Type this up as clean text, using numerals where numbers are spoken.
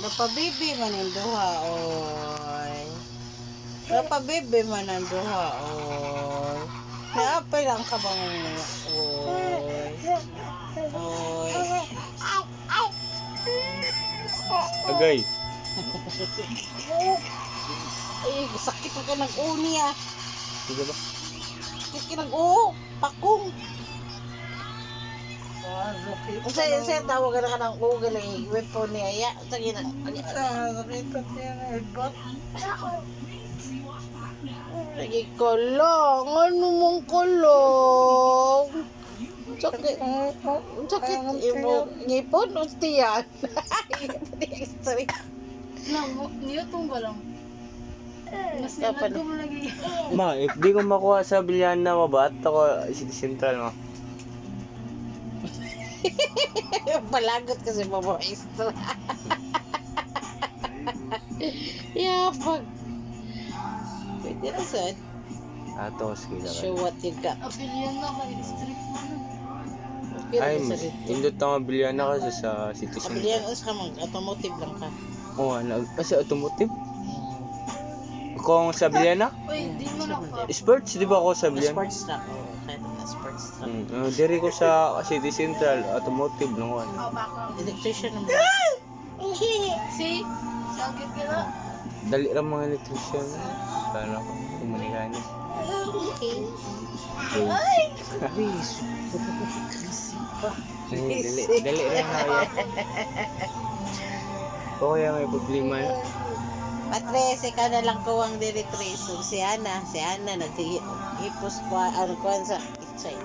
Napabibi man ang duha, oy. Napabibi man ang duha, oy. Naapay lang ka bang, oy. Oy. Agay. Ay, sakit ka nag-uni ah. Sige ba? Sakit ka pakong. Saya tawag na ka ng ugal ay weapon niya. Ya, sige na. Sige, kulong. Ano mong kulong? Sakit. Sakit. Ngipon o tiyan? Sorry. Niyo tumba lang. Mas Kapan? nilagay mo lagi. Ma, if di ko makuha sa Biliana mo ba? At ako, City Central mo. Palagot kasi mamoistra. Yabag. Pwede na saan? Ato, sige Show lang. what you got. Apelian na ka district mo. Pero Ay, sa dito. indot ang Biliana kasi sa City Abilihan Central. us ka mag-automotive lang ka. Oo, kasi automotive. Kung sa Biliana? Uy, di mo na pa. Sports, di ba ako sa Biliana? Sports truck. Oo, kahit na sports truck. Diri ko sa City Central, automotive lang ako. Baka. Electrician naman. Si, sakit ka na. Dali lang mga electrician. Sana ako, kumunikanyo. Okay. Bis. Dali lang kaya. O kaya may problema na. Patres, ikaw na lang kuwang directrice. Si Ana nag-ipos ko, ano ko sa kitchen.